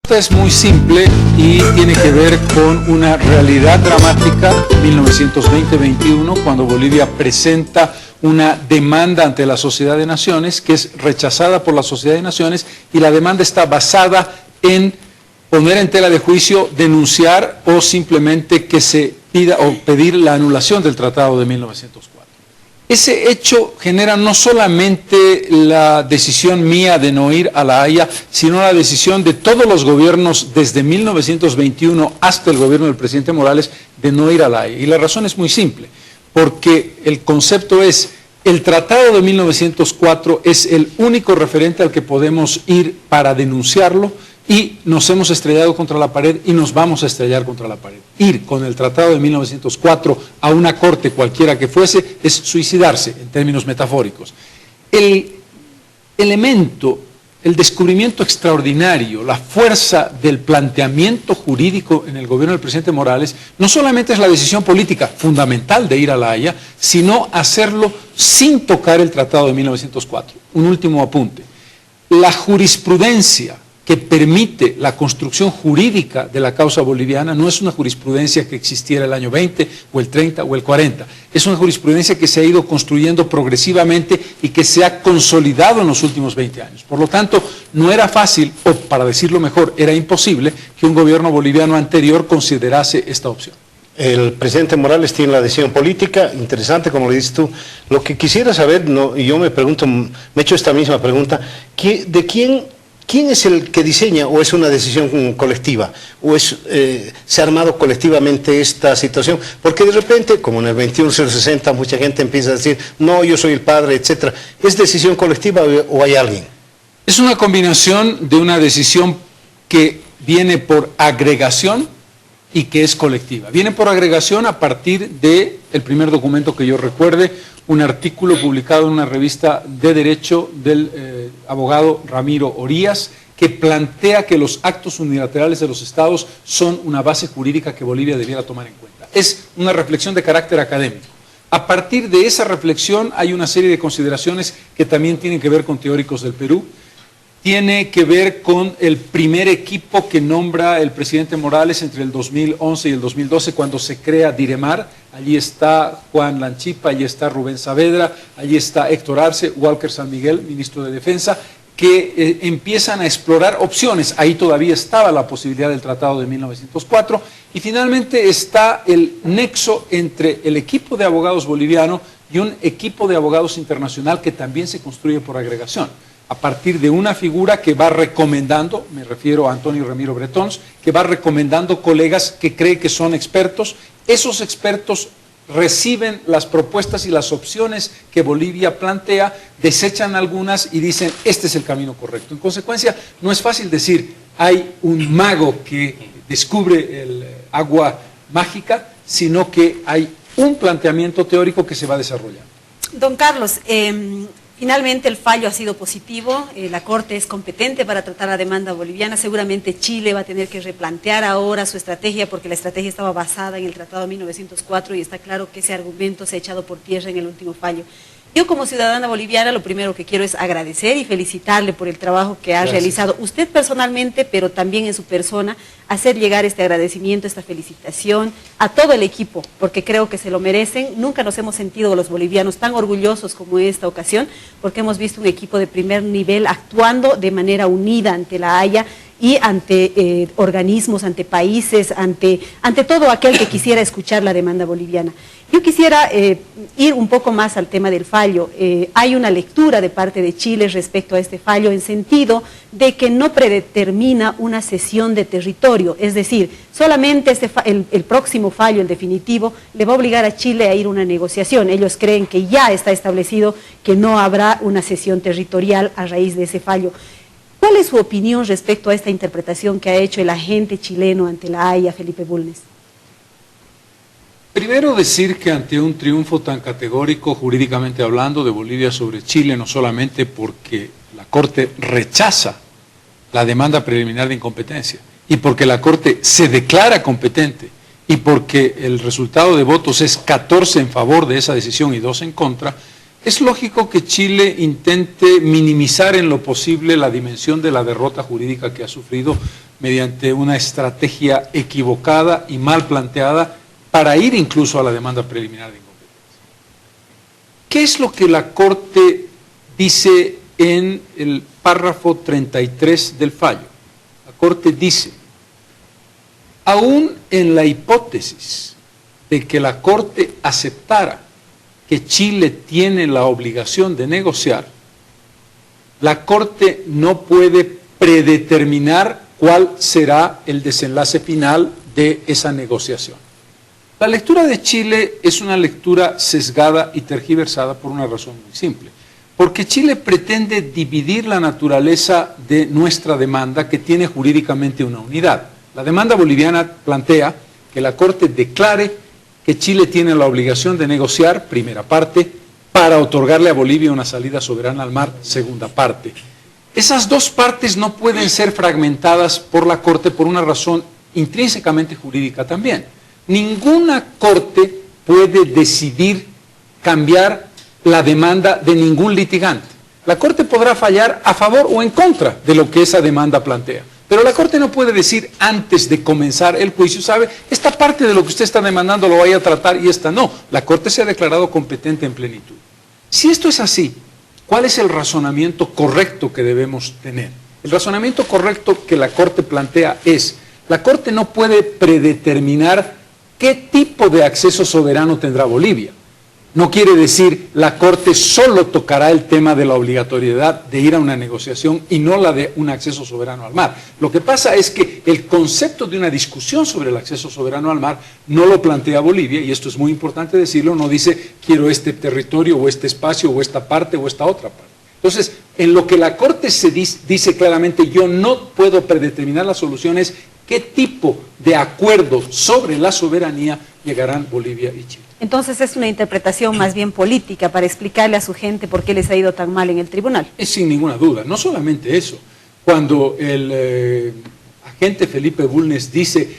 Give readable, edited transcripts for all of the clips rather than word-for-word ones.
Esta es muy simple y tiene que ver con una realidad dramática, 1920-21, cuando Bolivia presenta una demanda ante la Sociedad de Naciones que es rechazada por la Sociedad de Naciones, y la demanda está basada en poner en tela de juicio, denunciar o simplemente que se pida o pedir la anulación del Tratado de 1904. Ese hecho genera no solamente la decisión mía de no ir a La Haya, sino la decisión de todos los gobiernos desde 1921 hasta el gobierno del presidente Morales de no ir a La Haya. Y la razón es muy simple, porque el concepto es: el Tratado de 1904 es el único referente al que podemos ir para denunciarlo, y nos hemos estrellado contra la pared y nos vamos a estrellar contra la pared. Ir con el Tratado de 1904 a una corte cualquiera que fuese es suicidarse, en términos metafóricos. El elemento, el descubrimiento extraordinario, la fuerza del planteamiento jurídico en el gobierno del presidente Morales, no solamente es la decisión política fundamental de ir a La Haya, sino hacerlo sin tocar el Tratado de 1904. Un último apunte. La jurisprudencia que permite la construcción jurídica de la causa boliviana no es una jurisprudencia que existiera el año 20 o el 30 o el 40. Es una jurisprudencia que se ha ido construyendo progresivamente y que se ha consolidado en los últimos 20 años. Por lo tanto, no era fácil, o para decirlo mejor, era imposible que un gobierno boliviano anterior considerase esta opción. El presidente Morales tiene la decisión política, interesante como le dices tú. Lo que quisiera saber, y yo me pregunto, me he hecho esta misma pregunta, ¿de ¿quién es el que diseña, o es una decisión colectiva, o se ha armado colectivamente esta situación? Porque de repente, como en el 21.060, mucha gente empieza a decir, no, yo soy el padre, etcétera. ¿Es decisión colectiva o hay alguien? Es una combinación de una decisión que viene por agregación y que es colectiva. Viene por agregación a partir del primer documento que yo recuerde, un artículo publicado en una revista de derecho del abogado Ramiro Orías, que plantea que los actos unilaterales de los estados son una base jurídica que Bolivia debiera tomar en cuenta. Es una reflexión de carácter académico. A partir de esa reflexión hay una serie de consideraciones que también tienen que ver con teóricos del Perú. Tiene que ver con el primer equipo que nombra el presidente Morales entre el 2011 y el 2012, cuando se crea Diremar. Allí está Juan Lanchipa, allí está Rubén Saavedra, allí está Héctor Arce, Walker San Miguel, ministro de Defensa, que empiezan a explorar opciones. Ahí todavía estaba la posibilidad del Tratado de 1904, y finalmente está el nexo entre el equipo de abogados boliviano y un equipo de abogados internacional que también se construye por agregación, a partir de una figura que va recomendando, me refiero a Antonio Ramiro Bretons, que va recomendando colegas que cree que son expertos. Esos expertos reciben las propuestas y las opciones que Bolivia plantea, desechan algunas y dicen, este es el camino correcto. En consecuencia, no es fácil decir, hay un mago que descubre el agua mágica, sino que hay un planteamiento teórico que se va desarrollando. Don Carlos, finalmente el fallo ha sido positivo, la Corte es competente para tratar la demanda boliviana. Seguramente Chile va a tener que replantear ahora su estrategia, porque la estrategia estaba basada en el Tratado de 1904 y está claro que ese argumento se ha echado por tierra en el último fallo. Yo, como ciudadana boliviana, lo primero que quiero es agradecer y felicitarle por el trabajo que ha realizado usted personalmente, pero también en su persona, hacer llegar este agradecimiento, esta felicitación a todo el equipo, porque creo que se lo merecen. Nunca nos hemos sentido los bolivianos tan orgullosos como en esta ocasión, porque hemos visto un equipo de primer nivel actuando de manera unida ante La Haya y ante organismos, ante países, ante todo aquel que quisiera escuchar la demanda boliviana. Yo quisiera ir un poco más al tema del fallo. Hay una lectura de parte de Chile respecto a este fallo, en sentido de que no predetermina una cesión de territorio, es decir, solamente el próximo fallo, el definitivo, le va a obligar a Chile a ir a una negociación. Ellos creen que ya está establecido que no habrá una cesión territorial a raíz de ese fallo. ¿Cuál es su opinión respecto a esta interpretación que ha hecho el agente chileno ante La Haya, Felipe Bulnes? Primero, decir que ante un triunfo tan categórico, jurídicamente hablando, de Bolivia sobre Chile, no solamente porque la Corte rechaza la demanda preliminar de incompetencia y porque la Corte se declara competente y porque el resultado de votos es 14 en favor de esa decisión y 2 en contra, es lógico que Chile intente minimizar en lo posible la dimensión de la derrota jurídica que ha sufrido mediante una estrategia equivocada y mal planteada para ir incluso a la demanda preliminar de incompetencia. ¿Qué es lo que la Corte dice en el párrafo 33 del fallo? La Corte dice: aún en la hipótesis de que la Corte aceptara que Chile tiene la obligación de negociar, la Corte no puede predeterminar cuál será el desenlace final de esa negociación. La lectura de Chile es una lectura sesgada y tergiversada por una razón muy simple. Porque Chile pretende dividir la naturaleza de nuestra demanda, que tiene jurídicamente una unidad. La demanda boliviana plantea que la Corte declare que Chile tiene la obligación de negociar, primera parte, para otorgarle a Bolivia una salida soberana al mar, segunda parte. Esas dos partes no pueden ser fragmentadas por la Corte por una razón intrínsecamente jurídica también. Ninguna Corte puede decidir cambiar la demanda de ningún litigante. La Corte podrá fallar a favor o en contra de lo que esa demanda plantea, pero la Corte no puede decir antes de comenzar el juicio, sabe, esta parte de lo que usted está demandando lo vaya a tratar y esta no. La Corte se ha declarado competente en plenitud. Si esto es así, ¿cuál es el razonamiento correcto que debemos tener? El razonamiento correcto que la Corte plantea es: la Corte no puede predeterminar qué tipo de acceso soberano tendrá Bolivia. No quiere decir la Corte solo tocará el tema de la obligatoriedad de ir a una negociación y no la de un acceso soberano al mar. Lo que pasa es que el concepto de una discusión sobre el acceso soberano al mar no lo plantea Bolivia, y esto es muy importante decirlo, no dice quiero este territorio o este espacio o esta parte o esta otra parte. Entonces, en lo que la Corte se dice claramente, yo no puedo predeterminar las soluciones, qué tipo de acuerdo sobre la soberanía llegarán Bolivia y Chile. Entonces es una interpretación más bien política para explicarle a su gente por qué les ha ido tan mal en el tribunal. Es sin ninguna duda, no solamente eso. Cuando el agente Felipe Bulnes dice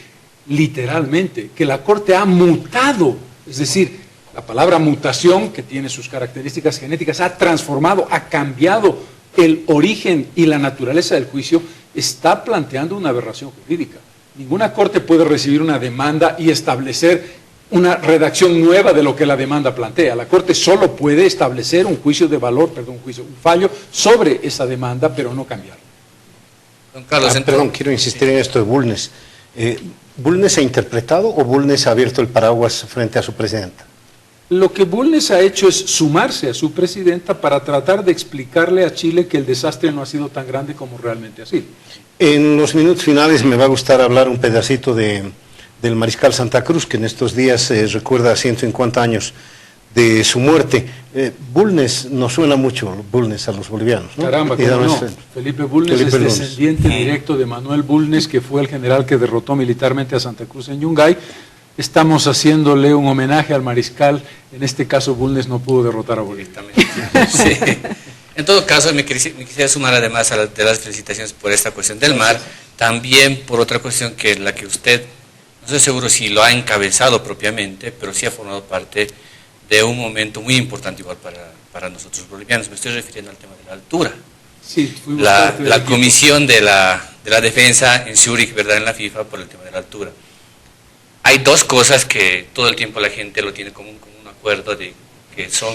literalmente que la Corte ha mutado, es decir, la palabra mutación, que tiene sus características genéticas, ha transformado, ha cambiado el origen y la naturaleza del juicio, está planteando una aberración jurídica. Ninguna Corte puede recibir una demanda y establecer una redacción nueva de lo que la demanda plantea. La Corte solo puede establecer un juicio de valor, un fallo sobre esa demanda, pero no cambiarla. Don Carlos, perdón, quiero insistir en esto de Bulnes. ¿Bulnes ha interpretado o Bulnes ha abierto el paraguas frente a su presidenta? Lo que Bulnes ha hecho es sumarse a su presidenta para tratar de explicarle a Chile que el desastre no ha sido tan grande como realmente ha sido. En los minutos finales me va a gustar hablar un pedacito del mariscal Santa Cruz, que en estos días recuerda 150 años de su muerte. Bulnes nos suena mucho, Bulnes a los bolivianos, ¿no? Caramba, ¿cómo no? Felipe Bulnes es descendiente directo de Manuel Bulnes, que fue el general que derrotó militarmente a Santa Cruz en Yungay. Estamos haciéndole un homenaje al mariscal. En este caso, Bulnes no pudo derrotar a Bolivia. Sí. En todo caso, me quisiera sumar, además de las felicitaciones por esta cuestión del mar, también por otra cuestión que la que usted, no estoy seguro si lo ha encabezado propiamente, pero sí ha formado parte de un momento muy importante igual para nosotros bolivianos. Me estoy refiriendo al tema de la altura. Sí, la comisión de la defensa en Zúrich, ¿verdad?, en la FIFA, por el tema de la altura. Hay dos cosas que todo el tiempo la gente lo tiene como un acuerdo, de que son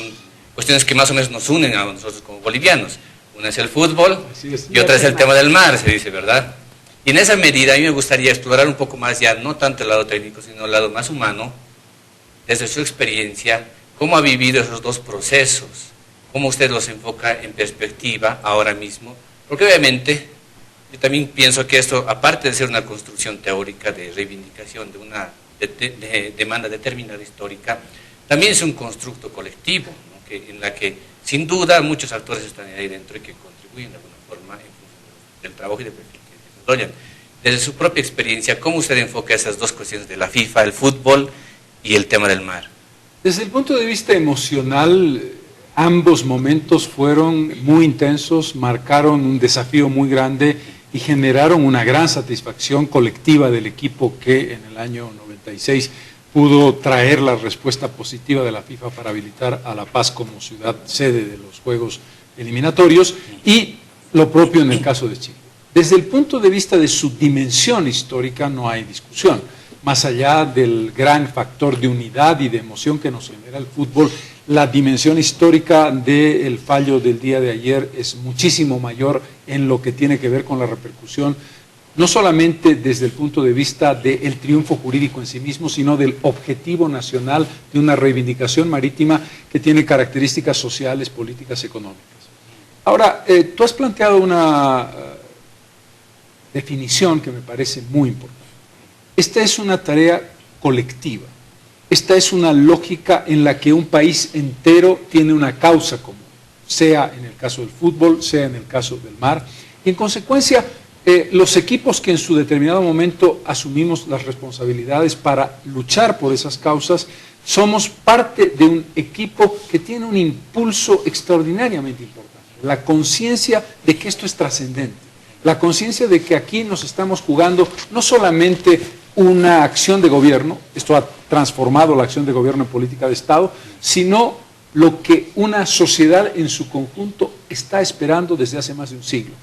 cuestiones que más o menos nos unen a nosotros como bolivianos. Una es el fútbol y otra es el tema del mar, se dice, ¿verdad? Y en esa medida a mí me gustaría explorar un poco más, ya no tanto el lado técnico, sino el lado más humano, desde su experiencia, cómo ha vivido esos dos procesos, cómo usted los enfoca en perspectiva ahora mismo, porque obviamente yo también pienso que esto, aparte de ser una construcción teórica de reivindicación de una demanda determinada histórica, también es un constructo colectivo, ¿no?, en la que sin duda muchos actores están ahí dentro y que contribuyen de alguna forma en función del trabajo y del perfil que desarrollan. Desde su propia experiencia, ¿cómo usted enfoca esas dos cuestiones de la FIFA, el fútbol y el tema del mar? Desde el punto de vista emocional, ambos momentos fueron muy intensos, marcaron un desafío muy grande y generaron una gran satisfacción colectiva del equipo que en el año 96 pudo traer la respuesta positiva de la FIFA para habilitar a La Paz como ciudad sede de los Juegos Eliminatorios, y lo propio en el caso de Chile. Desde el punto de vista de su dimensión histórica no hay discusión. Más allá del gran factor de unidad y de emoción que nos genera el fútbol, la dimensión histórica del fallo del día de ayer es muchísimo mayor en lo que tiene que ver con la repercusión, no solamente desde el punto de vista del triunfo jurídico en sí mismo, sino del objetivo nacional de una reivindicación marítima que tiene características sociales, políticas, económicas. Ahora, tú has planteado una definición que me parece muy importante. Esta es una tarea colectiva. Esta es una lógica en la que un país entero tiene una causa común, sea en el caso del fútbol, sea en el caso del mar. Y en consecuencia, los equipos que en su determinado momento asumimos las responsabilidades para luchar por esas causas, somos parte de un equipo que tiene un impulso extraordinariamente importante. La conciencia de que esto es trascendente, la conciencia de que aquí nos estamos jugando no solamente una acción de gobierno, esto ha transformado la acción de gobierno en política de Estado, sino lo que una sociedad en su conjunto está esperando desde hace más de un siglo.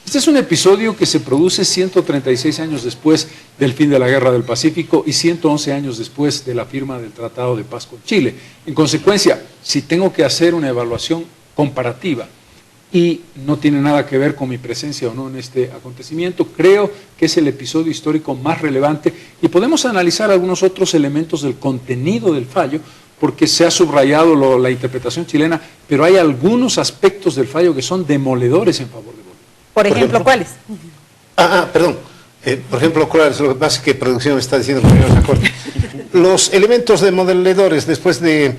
Este es un episodio que se produce 136 años después del fin de la Guerra del Pacífico y 111 años después de la firma del Tratado de Paz con Chile. En consecuencia, si tengo que hacer una evaluación comparativa y no tiene nada que ver con mi presencia o no en este acontecimiento, creo que es el episodio histórico más relevante y podemos analizar algunos otros elementos del contenido del fallo, porque se ha subrayado la interpretación chilena, pero hay algunos aspectos del fallo que son demoledores en favor de Bolivia. Por ejemplo, ¿cuáles? Perdón. Por ejemplo, ¿cuáles? Lo que pasa es que producción está diciendo que no se acuerda. Los elementos demoledores después de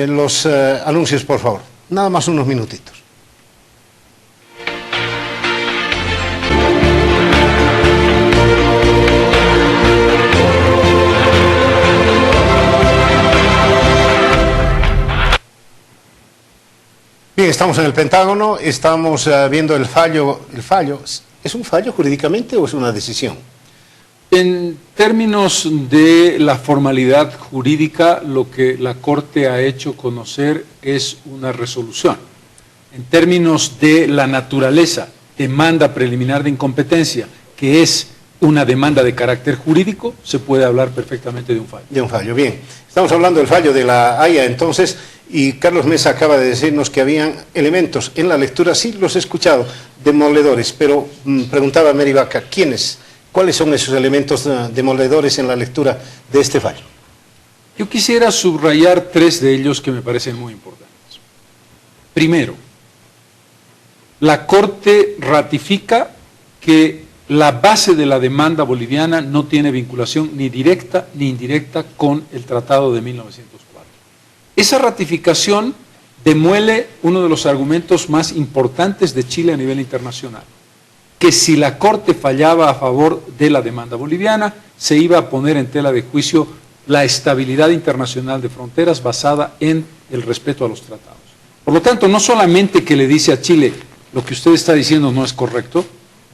los anuncios, por favor. Nada más unos minutitos. Bien, estamos en el Pentágono, estamos viendo el fallo. ¿El fallo es un fallo jurídicamente o es una decisión? En términos de la formalidad jurídica, lo que la Corte ha hecho conocer es una resolución. En términos de la naturaleza, demanda preliminar de incompetencia, que es una demanda de carácter jurídico, se puede hablar perfectamente de un fallo. De un fallo, bien. Estamos hablando del fallo de la Haya, entonces, y Carlos Mesa acaba de decirnos que habían elementos en la lectura, sí los he escuchado, demoledores, pero preguntaba a Mary Vaca, ¿quiénes? ¿Cuáles son esos elementos demoledores en la lectura de este fallo? Yo quisiera subrayar tres de ellos que me parecen muy importantes. Primero, la Corte ratifica que la base de la demanda boliviana no tiene vinculación ni directa ni indirecta con el Tratado de 1904. Esa ratificación demuele uno de los argumentos más importantes de Chile a nivel internacional, que si la Corte fallaba a favor de la demanda boliviana, se iba a poner en tela de juicio la estabilidad internacional de fronteras basada en el respeto a los tratados. Por lo tanto, no solamente que le dice a Chile, lo que usted está diciendo no es correcto,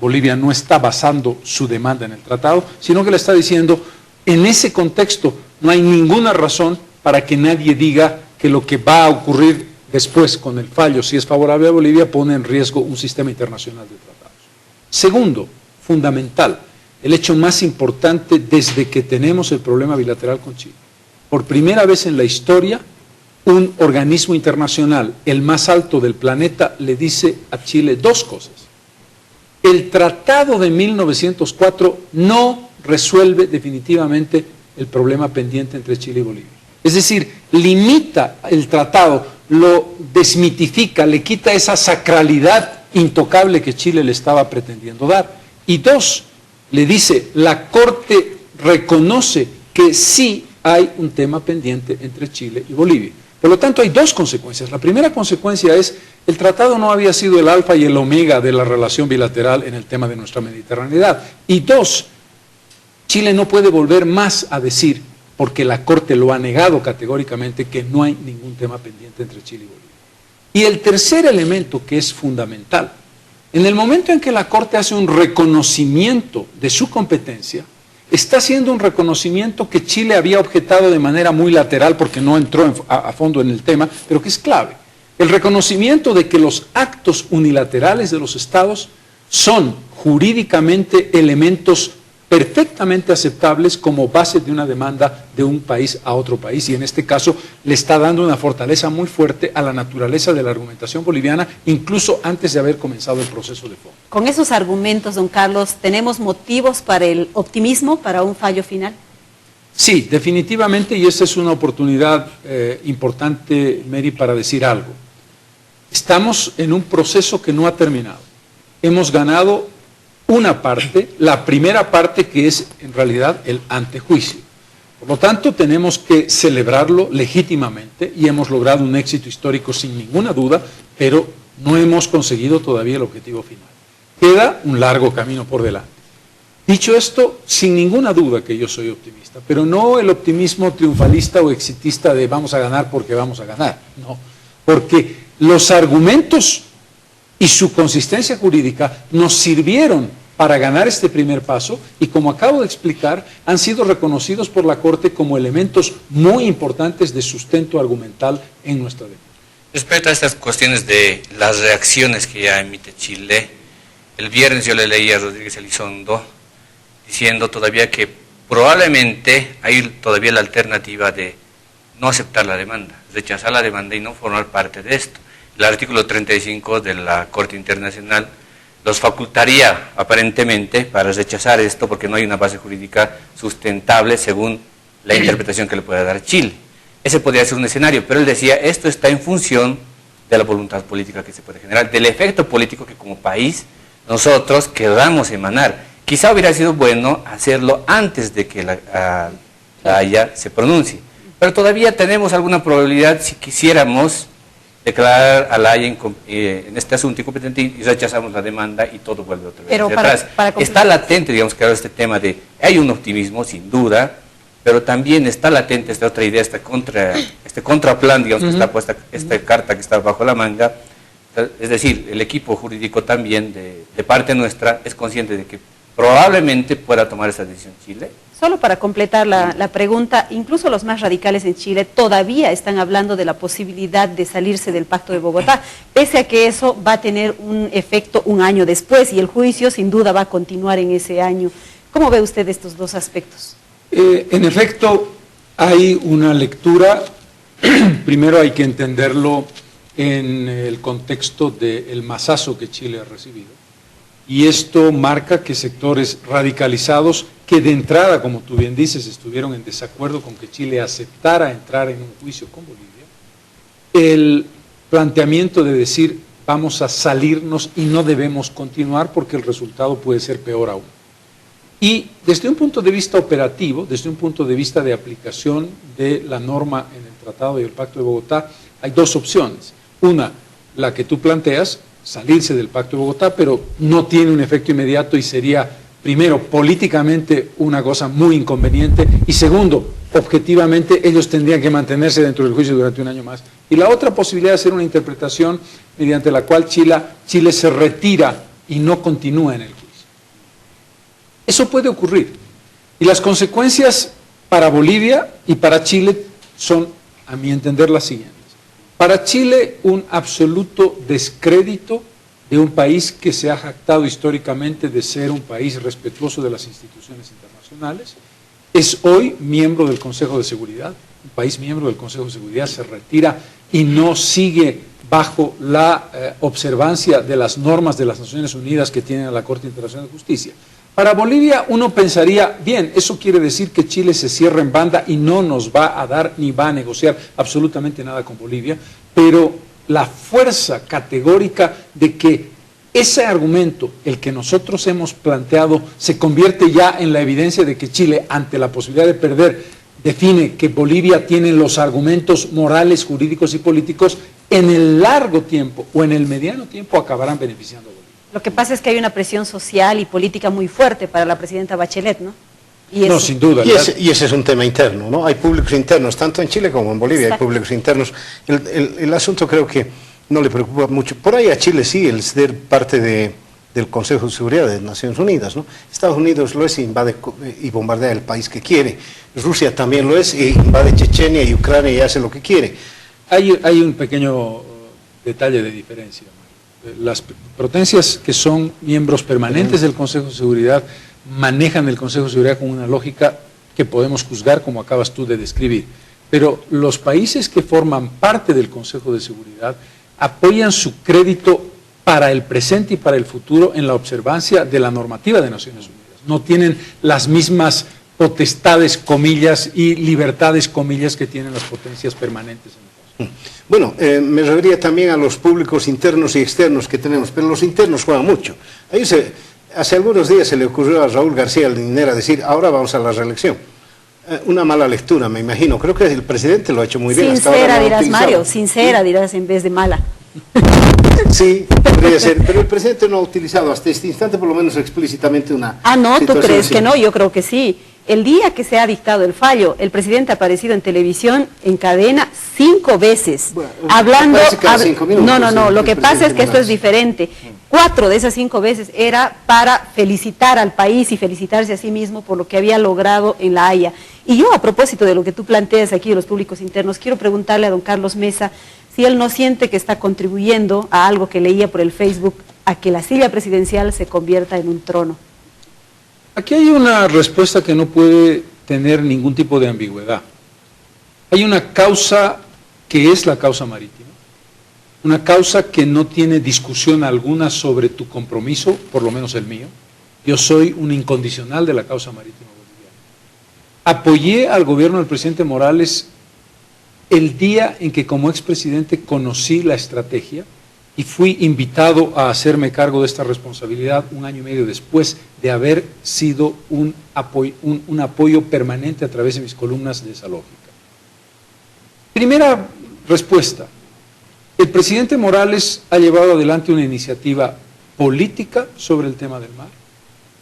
Bolivia no está basando su demanda en el tratado, sino que le está diciendo, en ese contexto no hay ninguna razón para que nadie diga que lo que va a ocurrir después con el fallo, si es favorable a Bolivia, pone en riesgo un sistema internacional de tratados. Segundo, fundamental, el hecho más importante desde que tenemos el problema bilateral con Chile. Por primera vez en la historia, un organismo internacional, el más alto del planeta, le dice a Chile dos cosas. El Tratado de 1904 no resuelve definitivamente el problema pendiente entre Chile y Bolivia. Es decir, limita el tratado, lo desmitifica, le quita esa sacralidad intocable que Chile le estaba pretendiendo dar. Y dos, le dice, la Corte reconoce que sí hay un tema pendiente entre Chile y Bolivia. Por lo tanto, hay dos consecuencias. La primera consecuencia es, el tratado no había sido el alfa y el omega de la relación bilateral en el tema de nuestra mediterraneidad. Y dos, Chile no puede volver más a decir, porque la Corte lo ha negado categóricamente, que no hay ningún tema pendiente entre Chile y Bolivia. Y el tercer elemento que es fundamental, en el momento en que la Corte hace un reconocimiento de su competencia, está haciendo un reconocimiento que Chile había objetado de manera muy lateral porque no entró a fondo en el tema, pero que es clave. El reconocimiento de que los actos unilaterales de los estados son jurídicamente elementos perfectamente aceptables como base de una demanda de un país a otro país, y en este caso le está dando una fortaleza muy fuerte a la naturaleza de la argumentación boliviana, incluso antes de haber comenzado el proceso de fondo. Con esos argumentos, don Carlos, ¿tenemos motivos para el optimismo, para un fallo final? Sí, definitivamente, y esta es una oportunidad importante, Mary, para decir algo. Estamos en un proceso que no ha terminado. Hemos ganado una parte, la primera parte, que es en realidad el antejuicio. Por lo tanto, tenemos que celebrarlo legítimamente y hemos logrado un éxito histórico sin ninguna duda, pero no hemos conseguido todavía el objetivo final. Queda un largo camino por delante. Dicho esto, sin ninguna duda que yo soy optimista, pero no el optimismo triunfalista o exitista de vamos a ganar porque vamos a ganar, no, porque los argumentos y su consistencia jurídica nos sirvieron para ganar este primer paso y, como acabo de explicar, han sido reconocidos por la Corte como elementos muy importantes de sustento argumental en nuestra demanda. Respecto a estas cuestiones de las reacciones que ya emite Chile, el viernes yo le leí a Rodríguez Elizondo diciendo todavía que probablemente hay todavía la alternativa de no aceptar la demanda, rechazar la demanda y no formar parte de esto. El artículo 35 de la Corte Internacional los facultaría aparentemente para rechazar esto porque no hay una base jurídica sustentable según la interpretación que le pueda dar Chile. Ese podría ser un escenario, pero él decía, esto está en función de la voluntad política que se puede generar, del efecto político que como país nosotros queramos emanar. Quizá hubiera sido bueno hacerlo antes de que la Haya se pronuncie, pero todavía tenemos alguna probabilidad si quisiéramos declarar a la Haya en este asunto incompetente y rechazamos la demanda y todo vuelve otra vez pero hacia atrás. Está latente, digamos, que ahora este tema de, hay un optimismo sin duda, pero también está latente esta otra idea, este contraplan, digamos, que está puesta, esta carta que está bajo la manga. Es decir, el equipo jurídico también de parte nuestra es consciente de que probablemente pueda tomar esa decisión Chile. Solo para completar la pregunta, incluso los más radicales en Chile todavía están hablando de la posibilidad de salirse del Pacto de Bogotá, pese a que eso va a tener un efecto un año después y el juicio sin duda va a continuar en ese año. ¿Cómo ve usted estos dos aspectos? En efecto, hay una lectura, primero hay que entenderlo en el contexto del mazazo que Chile ha recibido. Y esto marca que sectores radicalizados, que de entrada, como tú bien dices, estuvieron en desacuerdo con que Chile aceptara entrar en un juicio con Bolivia, el planteamiento de decir vamos a salirnos y no debemos continuar porque el resultado puede ser peor aún. Y desde un punto de vista operativo, desde un punto de vista de aplicación de la norma en el Tratado y el Pacto de Bogotá, hay dos opciones. Una, la que tú planteas, salirse del Pacto de Bogotá, pero no tiene un efecto inmediato y sería, primero, políticamente una cosa muy inconveniente y segundo, objetivamente ellos tendrían que mantenerse dentro del juicio durante un año más. Y la otra posibilidad es hacer una interpretación mediante la cual Chile se retira y no continúa en el juicio. Eso puede ocurrir. Y las consecuencias para Bolivia y para Chile son, a mi entender, las siguientes. Para Chile, un absoluto descrédito de un país que se ha jactado históricamente de ser un país respetuoso de las instituciones internacionales. Es hoy miembro del Consejo de Seguridad. Un país miembro del Consejo de Seguridad se retira y no sigue bajo la observancia de las normas de las Naciones Unidas que tiene la Corte Internacional de Justicia. Para Bolivia uno pensaría, bien, eso quiere decir que Chile se cierra en banda y no nos va a dar ni va a negociar absolutamente nada con Bolivia, pero la fuerza categórica de que ese argumento, el que nosotros hemos planteado, se convierte ya en la evidencia de que Chile, ante la posibilidad de perder, define que Bolivia tiene los argumentos morales, jurídicos y políticos, en el largo tiempo o en el mediano tiempo acabarán beneficiando a Bolivia. Lo que pasa es que hay una presión social y política muy fuerte para la presidenta Bachelet, ¿no? No, sin duda. Y ese es un tema interno, ¿no? Hay públicos internos, tanto en Chile como en Bolivia. Exacto. Hay públicos internos. El asunto creo que no le preocupa mucho. Por ahí a Chile sí, el ser parte del Consejo de Seguridad de Naciones Unidas, ¿no? Estados Unidos lo es e invade y bombardea el país que quiere. Rusia también lo es e invade Chechenia y Ucrania y hace lo que quiere. Hay un pequeño detalle de diferencia. Las potencias que son miembros permanentes del Consejo de Seguridad manejan el Consejo de Seguridad con una lógica que podemos juzgar como acabas tú de describir. Pero los países que forman parte del Consejo de Seguridad apoyan su crédito para el presente y para el futuro en la observancia de la normativa de Naciones Unidas. No tienen las mismas potestades, comillas, y libertades, comillas, que tienen las potencias permanentes en el Consejo. Bueno, me refería también a los públicos internos y externos que tenemos, pero los internos juegan mucho. Hace algunos días se le ocurrió a Raúl García Linera decir, ahora vamos a la reelección. Una mala lectura, me imagino. Creo que el presidente lo ha hecho muy bien. Sincera dirás, Mario, sincera dirás en vez de mala. Sí, podría ser, pero el presidente no ha utilizado hasta este instante, por lo menos explícitamente, una no, ¿tú crees así? que no? Yo creo que sí. El día que se ha dictado el fallo, el presidente ha aparecido en televisión, en cadena, 5 veces, bueno, hablando... cada 5 minutos, no, lo que pasa es que esto es diferente. 4 de esas 5 veces era para felicitar al país y felicitarse a sí mismo por lo que había logrado en La Haya. Y yo, a propósito de lo que tú planteas aquí de los públicos internos, quiero preguntarle a don Carlos Mesa si él no siente que está contribuyendo a algo que leía por el Facebook, a que la silla presidencial se convierta en un trono. Aquí hay una respuesta que no puede tener ningún tipo de ambigüedad. Hay una causa que es la causa marítima, una causa que no tiene discusión alguna sobre tu compromiso, por lo menos el mío. Yo soy un incondicional de la causa marítima boliviana. Apoyé al gobierno del presidente Morales el día en que como expresidente conocí la estrategia y fui invitado a hacerme cargo de esta responsabilidad 1 año y medio después de haber sido un apoyo permanente a través de mis columnas de esa lógica. Primera respuesta. El presidente Morales ha llevado adelante una iniciativa política sobre el tema del mar,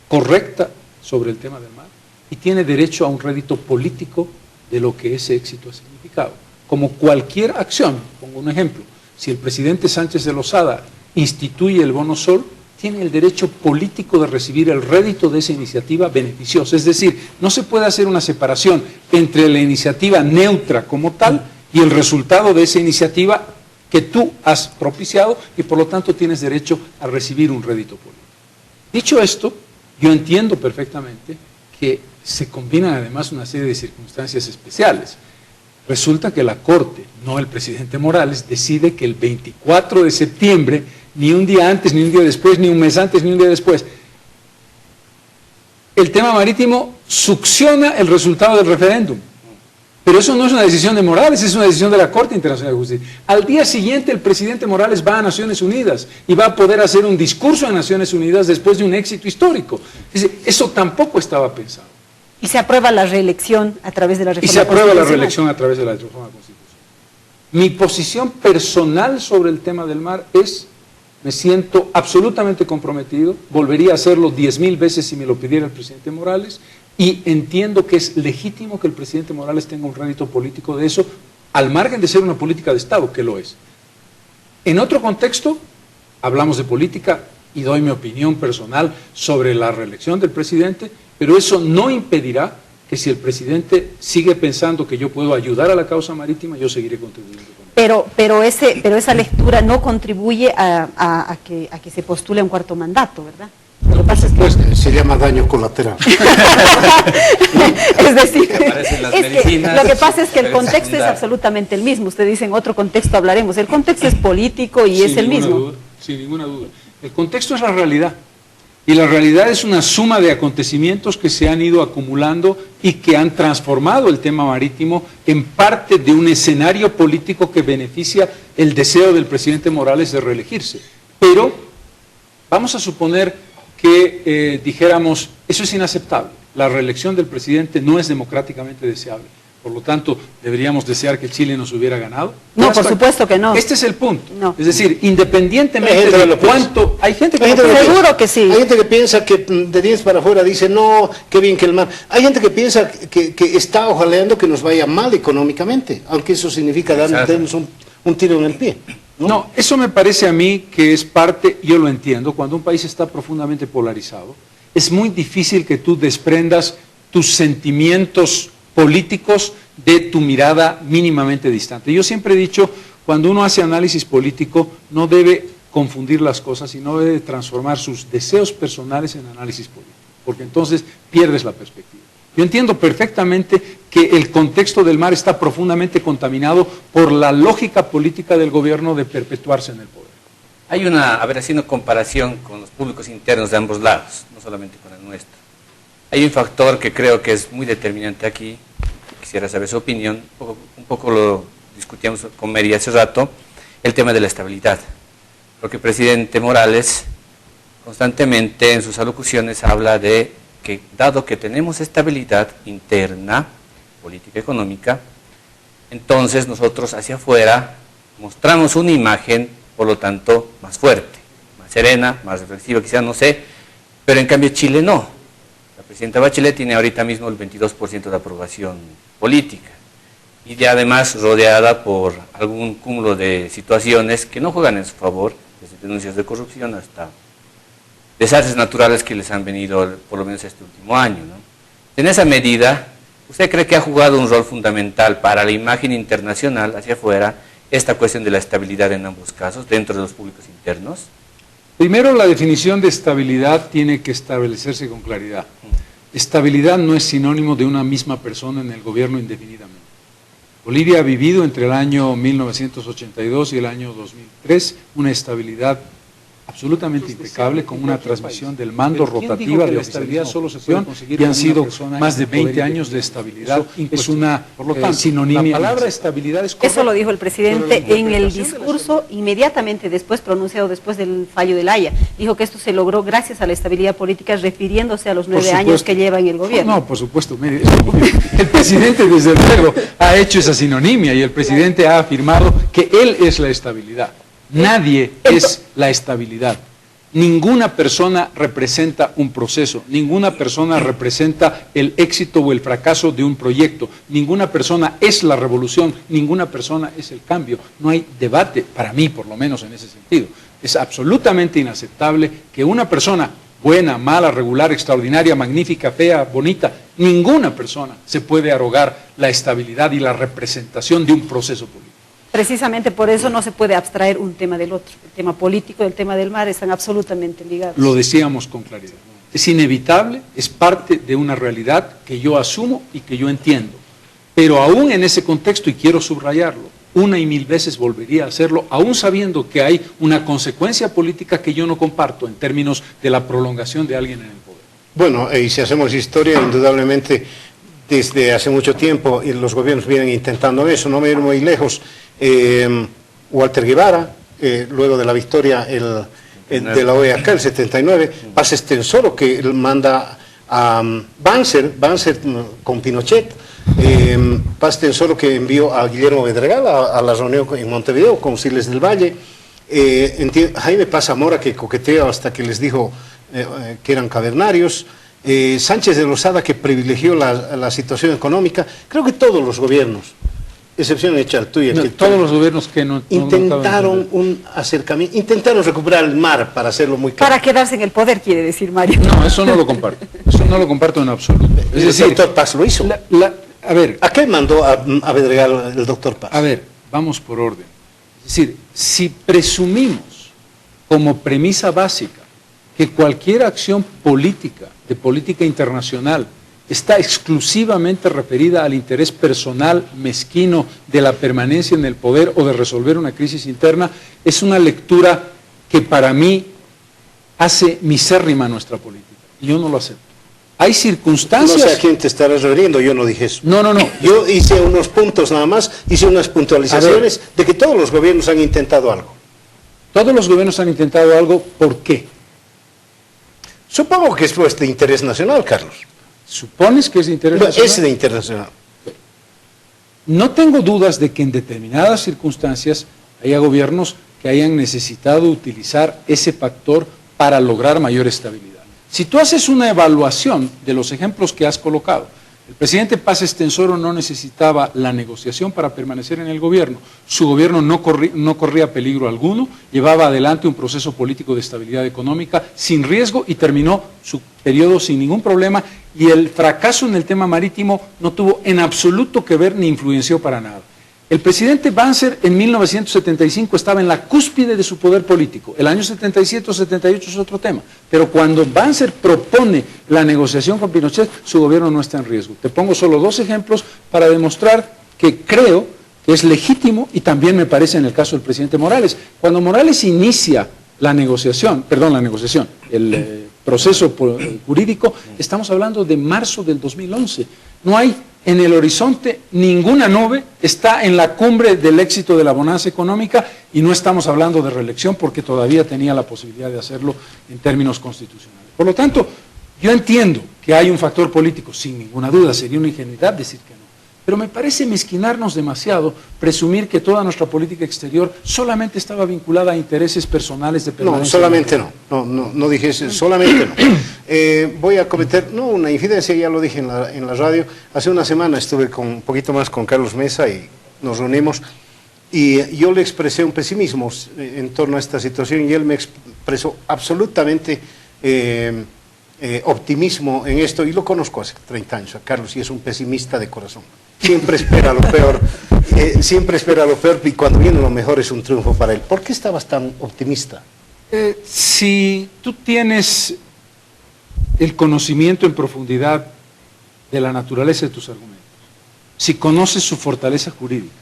correcta sobre el tema del mar, y tiene derecho a un rédito político de lo que ese éxito ha significado. Como cualquier acción, pongo un ejemplo, si el presidente Sánchez de Lozada instituye el bono sol, tiene el derecho político de recibir el rédito de esa iniciativa beneficiosa. Es decir, no se puede hacer una separación entre la iniciativa neutra como tal y el resultado de esa iniciativa que tú has propiciado y por lo tanto tienes derecho a recibir un rédito político. Dicho esto, yo entiendo perfectamente que se combinan además una serie de circunstancias especiales. Resulta que la Corte, no el presidente Morales, decide que el 24 de septiembre, ni un día antes, ni un día después, ni un mes antes, ni un día después, el tema marítimo succiona el resultado del referéndum. Pero eso no es una decisión de Morales, es una decisión de la Corte Internacional de Justicia. Al día siguiente el presidente Morales va a Naciones Unidas y va a poder hacer un discurso en Naciones Unidas después de un éxito histórico. Eso tampoco estaba pensado. Y se aprueba la reelección a través de la reforma constitucional. Y se aprueba la reelección a través de la reforma constitucional. Mi posición personal sobre el tema del mar es, me siento absolutamente comprometido, volvería a hacerlo 10.000 veces si me lo pidiera el presidente Morales, y entiendo que es legítimo que el presidente Morales tenga un rédito político de eso, al margen de ser una política de Estado, que lo es. En otro contexto, hablamos de política y doy mi opinión personal sobre la reelección del presidente, pero eso no impedirá que si el presidente sigue pensando que yo puedo ayudar a la causa marítima, yo seguiré contribuyendo con él. Pero esa lectura no contribuye a que se postule un 4º mandato, ¿verdad? Lo que pasa es que... Pues se llama daño colateral. Es decir, lo que pasa es que el deben contexto es secundar. absolutamente el mismo. Usted dice en otro contexto hablaremos. El contexto es político y es el mismo. Sin ninguna duda. El contexto es la realidad. Y la realidad es una suma de acontecimientos que se han ido acumulando y que han transformado el tema marítimo en parte de un escenario político que beneficia el deseo del presidente Morales de reelegirse. Pero vamos a suponer que dijéramos, eso es inaceptable. La reelección del presidente no es democráticamente deseable. Por lo tanto, ¿deberíamos desear que Chile nos hubiera ganado? No, por supuesto que no. Este es el punto. No. Es decir, independientemente de cuánto... Hay gente que... Seguro que sí. Hay gente que piensa que de 10 para afuera dice, no, qué bien que el mar... Hay gente que piensa que está ojaleando que nos vaya mal económicamente, aunque eso significa darnos un tiro en el pie. No, eso me parece a mí que es parte, yo lo entiendo, cuando un país está profundamente polarizado, es muy difícil que tú desprendas tus sentimientos políticos de tu mirada mínimamente distante. Yo siempre he dicho, cuando uno hace análisis político, no debe confundir las cosas y no debe transformar sus deseos personales en análisis político, porque entonces pierdes la perspectiva. Yo entiendo perfectamente que el contexto del MAR está profundamente contaminado por la lógica política del gobierno de perpetuarse en el poder. Hay una, haciendo comparación con los públicos internos de ambos lados, no solamente con el nuestro. Hay un factor que creo que es muy determinante aquí, quisiera saber su opinión, un poco lo discutíamos con Mary hace rato, el tema de la estabilidad. Porque el presidente Morales constantemente en sus alocuciones habla de que dado que tenemos estabilidad interna, política económica, entonces nosotros hacia afuera mostramos una imagen, por lo tanto, más fuerte, más serena, más reflexiva, quizás no sé, pero en cambio Chile no. La presidenta Bachelet tiene ahorita mismo el 22% de aprobación política y ya además rodeada por algún cúmulo de situaciones que no juegan en su favor, desde denuncias de corrupción hasta desastres naturales que les han venido por lo menos este último año, ¿no? En esa medida, ¿usted cree que ha jugado un rol fundamental para la imagen internacional hacia afuera esta cuestión de la estabilidad en ambos casos, dentro de los públicos internos? Primero, la definición de estabilidad tiene que establecerse con claridad. Estabilidad no es sinónimo de una misma persona en el gobierno indefinidamente. Bolivia ha vivido entre el año 1982 y el año 2003 una estabilidad absolutamente impecable, con una transmisión del mando rotativa de oficialidad solo se puede conseguir y han sido más de 20 años de estabilidad. Es una, por lo tanto, sinonimia. La palabra estabilidad es correcta. Eso lo dijo el presidente en el discurso inmediatamente después, pronunciado después del fallo de La Haya. Dijo que esto se logró gracias a la estabilidad política, refiriéndose a los 9 años que lleva en el gobierno. No, por supuesto, el presidente desde luego ha hecho esa sinonimia y el presidente ha afirmado que él es la estabilidad. Nadie es la estabilidad. Ninguna persona representa un proceso, ninguna persona representa el éxito o el fracaso de un proyecto, ninguna persona es la revolución, ninguna persona es el cambio. No hay debate, para mí por lo menos en ese sentido. Es absolutamente inaceptable que una persona buena, mala, regular, extraordinaria, magnífica, fea, bonita, ninguna persona se puede arrogar la estabilidad y la representación de un proceso político. Precisamente por eso no se puede abstraer un tema del otro. El tema político y el tema del MAR están absolutamente ligados. Lo decíamos con claridad. Es inevitable, es parte de una realidad que yo asumo y que yo entiendo. Pero aún en ese contexto, y quiero subrayarlo, una y mil veces volvería a hacerlo, aún sabiendo que hay una consecuencia política que yo no comparto en términos de la prolongación de alguien en el poder. Bueno, y si hacemos historia, indudablemente, desde hace mucho tiempo los gobiernos vienen intentando eso, no me ir muy lejos. Walter Guevara, luego de la victoria de la OEA acá, el 79, Paz Estenssoro, que manda a Banzer con Pinochet, Paz Estenssoro que envió a Guillermo Bedregal a la reunión en Montevideo con Siles del Valle, Jaime Paz Zamora que coqueteó hasta que les dijo que eran cavernarios, Sánchez de Lozada que privilegió la situación económica. Creo que todos los gobiernos, excepción hecha tuya, no, que todos los gobiernos que no intentaron un acercamiento, intentaron recuperar el MAR, para hacerlo muy claro. Para quedarse en el poder, quiere decir Mario. No, eso no lo comparto. Eso no lo comparto en absoluto. Es decir, el doctor Paz lo hizo. A ver, ¿A qué mandó a Bedregal el doctor Paz? A ver, vamos por orden. Es decir, si presumimos como premisa básica que cualquier acción política, de política internacional, está exclusivamente referida al interés personal mezquino de la permanencia en el poder o de resolver una crisis interna, es una lectura que para mí hace misérrima nuestra política. Y yo no lo acepto. Hay circunstancias... No sé a quién te estarás refiriendo, yo no dije eso. No. Yo hice unos puntos nada más, hice unas puntualizaciones de que todos los gobiernos han intentado algo. Todos los gobiernos han intentado algo, ¿por qué? Supongo que es de interés nacional, Carlos. ¿Supones que es de interés nacional? Es de interés nacional. No tengo dudas de que en determinadas circunstancias haya gobiernos que hayan necesitado utilizar ese factor para lograr mayor estabilidad. Si tú haces una evaluación de los ejemplos que has colocado, el presidente Paz Estenssoro no necesitaba la negociación para permanecer en el gobierno. Su gobierno no corría peligro alguno, llevaba adelante un proceso político de estabilidad económica sin riesgo y terminó su periodo sin ningún problema, y el fracaso en el tema marítimo no tuvo en absoluto que ver ni influenció para nada. El presidente Banzer en 1975 estaba en la cúspide de su poder político. El año 77 o 78 es otro tema. Pero cuando Banzer propone la negociación con Pinochet, su gobierno no está en riesgo. Te pongo solo 2 ejemplos para demostrar que creo que es legítimo, y también me parece en el caso del presidente Morales. Cuando Morales inicia el proceso jurídico, estamos hablando de marzo del 2011. No hay en el horizonte ninguna nube, está en la cumbre del éxito de la bonanza económica y no estamos hablando de reelección porque todavía tenía la posibilidad de hacerlo en términos constitucionales. Por lo tanto, yo entiendo que hay un factor político, sin ninguna duda, sería una ingenuidad decir que no. Pero me parece mezquinarnos demasiado presumir que toda nuestra política exterior solamente estaba vinculada a intereses personales de permanencia. No, solamente no dije eso, solamente no. Voy a cometer, una infidencia, ya lo dije en la radio. Hace una semana estuve un poquito más con Carlos Mesa y nos reunimos y yo le expresé un pesimismo en torno a esta situación y él me expresó absolutamente optimismo en esto, y lo conozco hace 30 años a Carlos, y es un pesimista de corazón. Siempre espera lo peor, y cuando viene lo mejor es un triunfo para él. ¿Por qué estabas tan optimista? Si tú tienes el conocimiento en profundidad de la naturaleza de tus argumentos, si conoces su fortaleza jurídica,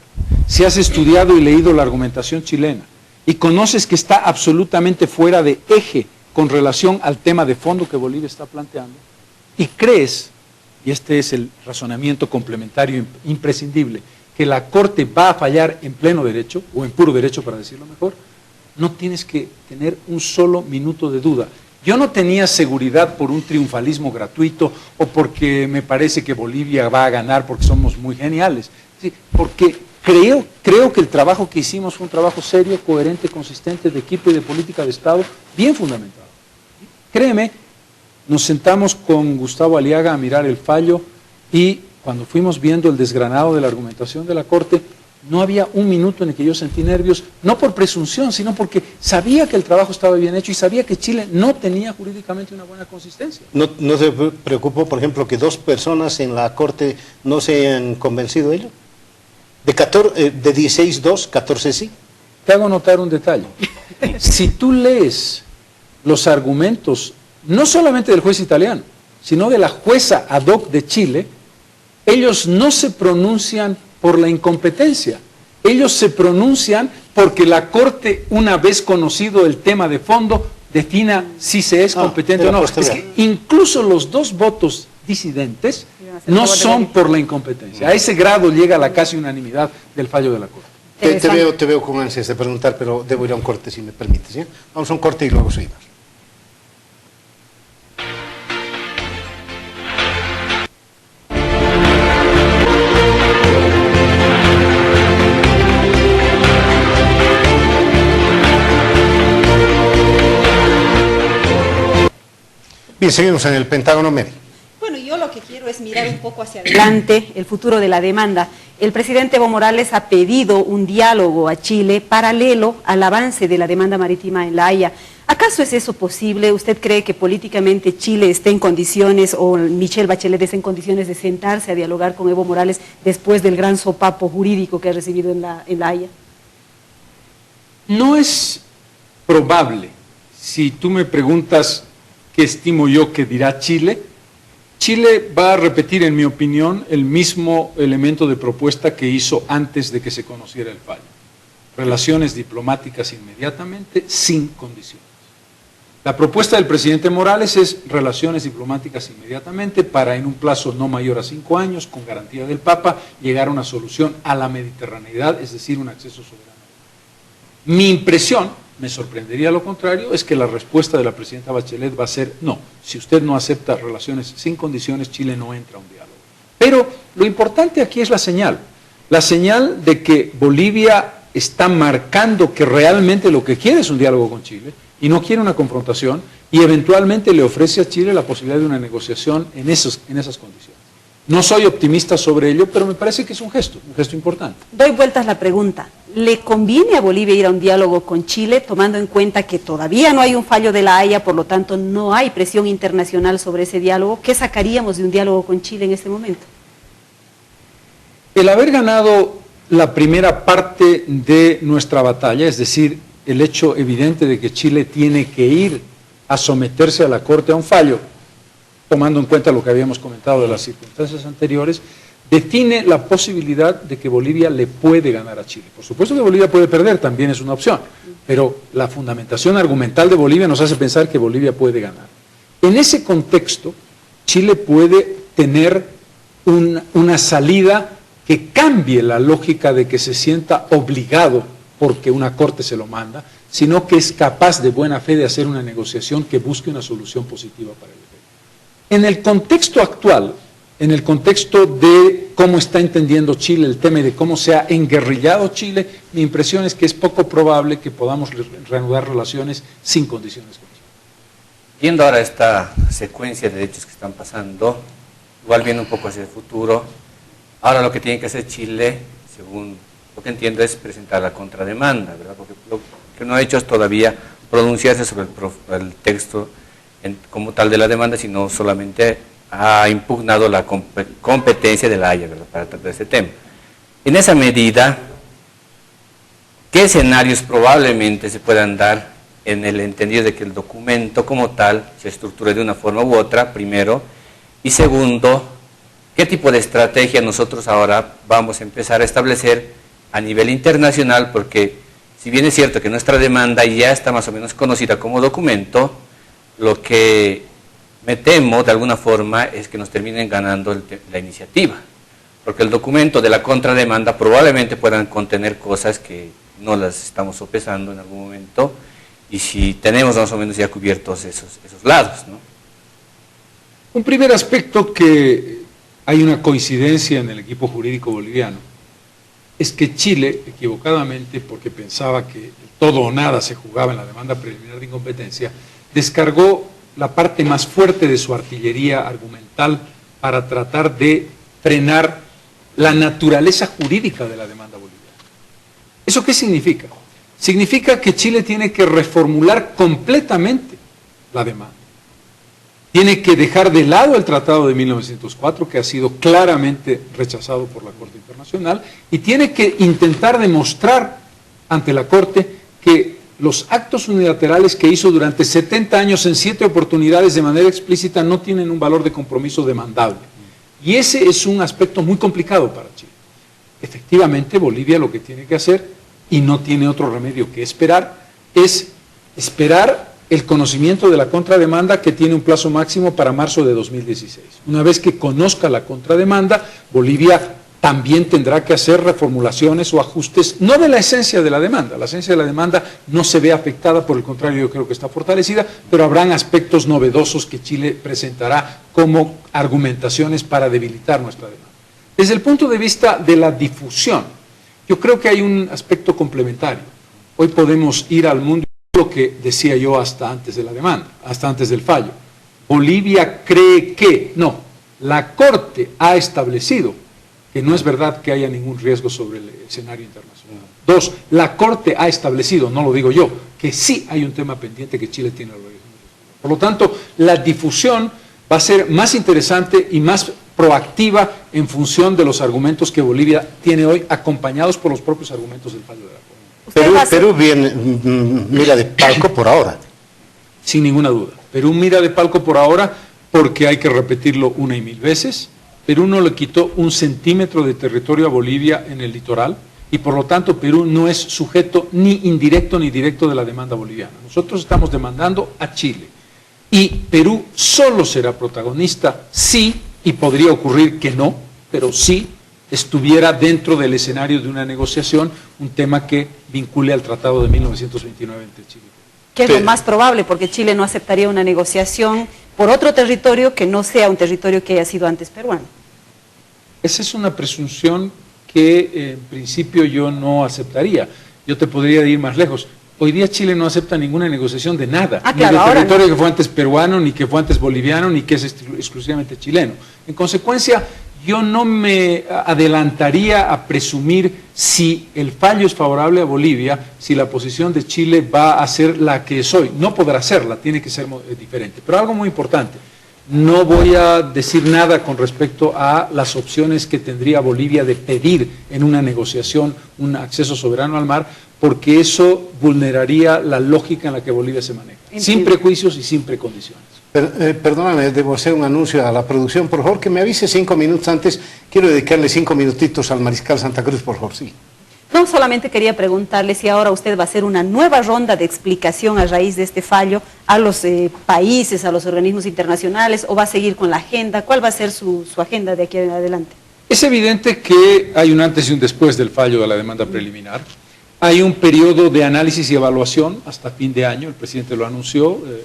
si has estudiado y leído la argumentación chilena, y conoces que está absolutamente fuera de eje con relación al tema de fondo que Bolivia está planteando, y crees, y este es el razonamiento complementario imprescindible, que la Corte va a fallar en pleno derecho, o en puro derecho para decirlo mejor, no tienes que tener un solo minuto de duda. Yo no tenía seguridad por un triunfalismo gratuito o porque me parece que Bolivia va a ganar porque somos muy geniales, sí, porque creo que el trabajo que hicimos fue un trabajo serio, coherente, consistente, de equipo y de política de Estado, bien fundamentado. Créeme, nos sentamos con Gustavo Aliaga a mirar el fallo y cuando fuimos viendo el desgranado de la argumentación de la Corte, no había un minuto en el que yo sentí nervios, no por presunción, sino porque sabía que el trabajo estaba bien hecho y sabía que Chile no tenía jurídicamente una buena consistencia. ¿No te preocupó, por ejemplo, que 2 personas en la Corte no se hayan convencido de ello? De 16-2, 14 sí. Te hago notar un detalle. Si tú lees los argumentos, no solamente del juez italiano, sino de la jueza ad hoc de Chile, ellos no se pronuncian por la incompetencia, ellos se pronuncian porque la Corte, una vez conocido el tema de fondo, defina si se es competente o no. Es que incluso los 2 votos disidentes no son por la incompetencia. A ese grado llega la casi unanimidad del fallo de la Corte. Te veo con ansias de preguntar, pero debo ir a un corte si me permites, ¿sí? Vamos a un corte y luego seguimos. Bien, seguimos en el Pentágono Medio. Bueno, yo lo que quiero es mirar un poco hacia adelante el futuro de la demanda. El presidente Evo Morales ha pedido un diálogo a Chile paralelo al avance de la demanda marítima en La Haya. ¿Acaso es eso posible? ¿Usted cree que políticamente Chile esté en condiciones, o Michelle Bachelet esté en condiciones de sentarse a dialogar con Evo Morales después del gran sopapo jurídico que ha recibido en La Haya? No es probable. Si tú me preguntas qué estimo yo que dirá Chile, Chile va a repetir, en mi opinión, el mismo elemento de propuesta que hizo antes de que se conociera el fallo. Relaciones diplomáticas inmediatamente, sin condiciones. La propuesta del presidente Morales es relaciones diplomáticas inmediatamente para, en un plazo no mayor a 5 años, con garantía del Papa, llegar a una solución a la mediterraneidad, es decir, un acceso soberano. Mi impresión, me sorprendería lo contrario, es que la respuesta de la presidenta Bachelet va a ser no. Si usted no acepta relaciones sin condiciones, Chile no entra a un diálogo. Pero lo importante aquí es la señal de que Bolivia está marcando que realmente lo que quiere es un diálogo con Chile y no quiere una confrontación, y eventualmente le ofrece a Chile la posibilidad de una negociación en esas condiciones. No soy optimista sobre ello, pero me parece que es un gesto importante. Doy vueltas la pregunta. ¿Le conviene a Bolivia ir a un diálogo con Chile, tomando en cuenta que todavía no hay un fallo de La Haya, por lo tanto no hay presión internacional sobre ese diálogo? ¿Qué sacaríamos de un diálogo con Chile en este momento? El haber ganado la primera parte de nuestra batalla, es decir, el hecho evidente de que Chile tiene que ir a someterse a la Corte a un fallo, tomando en cuenta lo que habíamos comentado de las circunstancias anteriores, define la posibilidad de que Bolivia le puede ganar a Chile. Por supuesto que Bolivia puede perder, también es una opción, pero la fundamentación argumental de Bolivia nos hace pensar que Bolivia puede ganar. En ese contexto, Chile puede tener una salida que cambie la lógica de que se sienta obligado porque una corte se lo manda, sino que es capaz de buena fe de hacer una negociación que busque una solución positiva para el país. En el contexto actual, en el contexto de cómo está entendiendo Chile el tema y de cómo se ha enguerrillado Chile, mi impresión es que es poco probable que podamos reanudar relaciones sin condiciones. Viendo ahora esta secuencia de hechos que están pasando, igual viendo un poco hacia el futuro, ahora lo que tiene que hacer Chile, según lo que entiendo, es presentar la contrademanda, ¿verdad? Porque lo que no ha hecho es todavía pronunciarse sobre el texto como tal de la demanda, sino solamente ha impugnado la competencia de la Haya, ¿verdad?, para tratar este tema. En esa medida, ¿qué escenarios probablemente se puedan dar en el entendido de que el documento como tal se estructure de una forma u otra, primero? Y segundo, ¿qué tipo de estrategia nosotros ahora vamos a empezar a establecer a nivel internacional? Porque si bien es cierto que nuestra demanda ya está más o menos conocida como documento, lo que me temo de alguna forma es que nos terminen ganando la iniciativa, porque el documento de la contrademanda probablemente puedan contener cosas que no las estamos sopesando en algún momento, y si tenemos más o menos ya cubiertos esos lados, ¿no? Un primer aspecto que hay una coincidencia en el equipo jurídico boliviano es que Chile, equivocadamente, porque pensaba que el todo o nada se jugaba en la demanda preliminar de incompetencia, descargó la parte más fuerte de su artillería argumental para tratar de frenar la naturaleza jurídica de la demanda boliviana. ¿Eso qué significa? Significa que Chile tiene que reformular completamente la demanda. Tiene que dejar de lado el Tratado de 1904, que ha sido claramente rechazado por la Corte Internacional, y tiene que intentar demostrar ante la Corte que los actos unilaterales que hizo durante 70 años en 7 oportunidades de manera explícita no tienen un valor de compromiso demandable. Y ese es un aspecto muy complicado para Chile. Efectivamente, Bolivia lo que tiene que hacer, y no tiene otro remedio que esperar, es esperar el conocimiento de la contrademanda, que tiene un plazo máximo para marzo de 2016. Una vez que conozca la contrademanda, Bolivia también tendrá que hacer reformulaciones o ajustes, no de la esencia de la demanda. La esencia de la demanda no se ve afectada, por el contrario, yo creo que está fortalecida, pero habrán aspectos novedosos que Chile presentará como argumentaciones para debilitar nuestra demanda. Desde el punto de vista de la difusión, yo creo que hay un aspecto complementario. Hoy podemos ir al mundo, lo que decía yo hasta antes de la demanda, hasta antes del fallo. Bolivia cree que, no, la Corte ha establecido que no es verdad que haya ningún riesgo sobre el escenario internacional. 2, la Corte ha establecido, no lo digo yo, que sí hay un tema pendiente que Chile tiene. Por lo tanto, la difusión va a ser más interesante y más proactiva en función de los argumentos que Bolivia tiene hoy, acompañados por los propios argumentos del fallo de la Corte. Perú mira de palco por ahora. Sin ninguna duda. Perú mira de palco por ahora porque hay que repetirlo una y mil veces. Perú no le quitó un centímetro de territorio a Bolivia en el litoral y por lo tanto Perú no es sujeto ni indirecto ni directo de la demanda boliviana. Nosotros estamos demandando a Chile y Perú solo será protagonista si, y podría ocurrir que no, pero sí estuviera dentro del escenario de una negociación, un tema que vincule al Tratado de 1929 entre Chile y Perú. ¿Qué es lo más probable? Porque Chile no aceptaría una negociación por otro territorio que no sea un territorio que haya sido antes peruano. Esa es una presunción que en principio yo no aceptaría. Yo te podría ir más lejos. Hoy día Chile no acepta ninguna negociación de nada, claro, ni del ahora territorio no. que fue antes peruano, ni que fue antes boliviano, ni que es exclusivamente chileno. En consecuencia, yo no me adelantaría a presumir si el fallo es favorable a Bolivia, si la posición de Chile va a ser la que es hoy. No podrá serla, tiene que ser diferente. Pero algo muy importante, No voy a decir nada con respecto a las opciones que tendría Bolivia de pedir en una negociación un acceso soberano al mar, porque eso vulneraría la lógica en la que Bolivia se maneja, sin prejuicios y sin precondiciones. Perdóname, debo hacer un anuncio a la producción, por favor, que me avise 5 minutos antes. Quiero dedicarle 5 minutitos al Mariscal Santa Cruz, por favor, sí. No, solamente quería preguntarle si ahora usted va a hacer una nueva ronda de explicación a raíz de este fallo a los países, a los organismos internacionales, o va a seguir con la agenda. ¿Cuál va a ser su agenda de aquí en adelante? Es evidente que hay un antes y un después del fallo de la demanda preliminar. Hay un periodo de análisis y evaluación hasta fin de año, el presidente lo anunció, el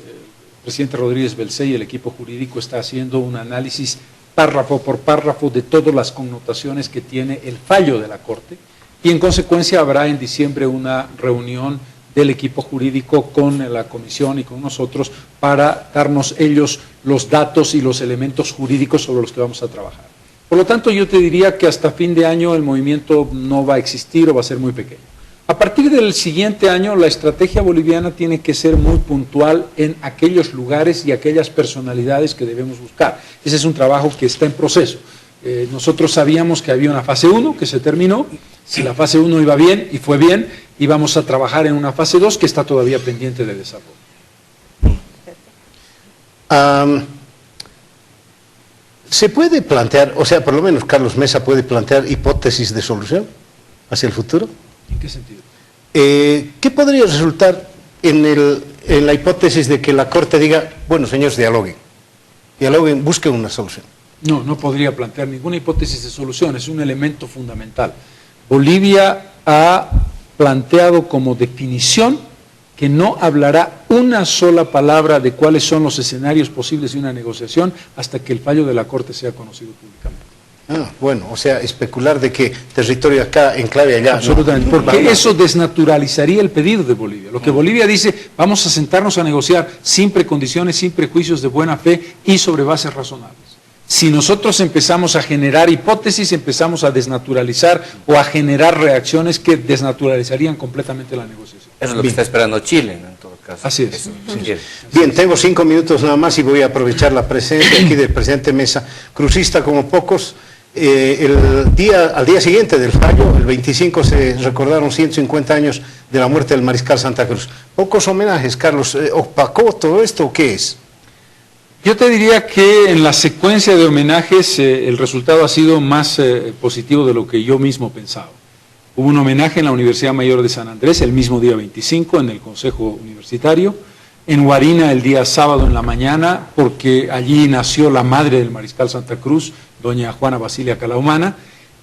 presidente Rodríguez Belcé y el equipo jurídico está haciendo un análisis párrafo por párrafo de todas las connotaciones que tiene el fallo de la Corte, y en consecuencia habrá en diciembre una reunión del equipo jurídico con la comisión y con nosotros para darnos ellos los datos y los elementos jurídicos sobre los que vamos a trabajar. Por lo tanto, yo te diría que hasta fin de año el movimiento no va a existir o va a ser muy pequeño. A partir del siguiente año, la estrategia boliviana tiene que ser muy puntual en aquellos lugares y aquellas personalidades que debemos buscar. Ese es un trabajo que está en proceso. Nosotros sabíamos que había una fase 1 que se terminó. Si la fase 1 iba bien y fue bien, íbamos a trabajar en una fase 2 que está todavía pendiente de desarrollo. ¿Se puede plantear, o sea, por lo menos Carlos Mesa puede plantear hipótesis de solución hacia el futuro? ¿En qué sentido? ¿Qué podría resultar en la hipótesis de que la Corte diga, bueno, señores, dialoguen, busquen una solución? No, no podría plantear ninguna hipótesis de solución, es un elemento fundamental. Bolivia ha planteado como definición que no hablará una sola palabra de cuáles son los escenarios posibles de una negociación hasta que el fallo de la Corte sea conocido públicamente. Bueno, o sea, especular de que territorio acá, enclave allá. Absolutamente, porque eso desnaturalizaría el pedido de Bolivia. Lo que Bolivia dice, vamos a sentarnos a negociar sin precondiciones, sin prejuicios, de buena fe y sobre bases razonables. Si nosotros empezamos a generar hipótesis, empezamos a desnaturalizar o a generar reacciones que desnaturalizarían completamente la negociación. Eso es lo que está esperando Chile, ¿no? En todo caso. Así es. Bien, tengo 5 minutos nada más y voy a aprovechar la presencia aquí del presidente Mesa, crucista como pocos. Al día siguiente del fallo, el 25, se recordaron 150 años de la muerte del Mariscal Santa Cruz. Pocos homenajes, Carlos. ¿Opacó todo esto o qué es? Yo te diría que en la secuencia de homenajes el resultado ha sido más positivo de lo que yo mismo pensaba. Hubo un homenaje en la Universidad Mayor de San Andrés el mismo día 25 en el Consejo Universitario, en Huarina el día sábado en la mañana, porque allí nació la madre del Mariscal Santa Cruz, doña Juana Basilia Calahumana,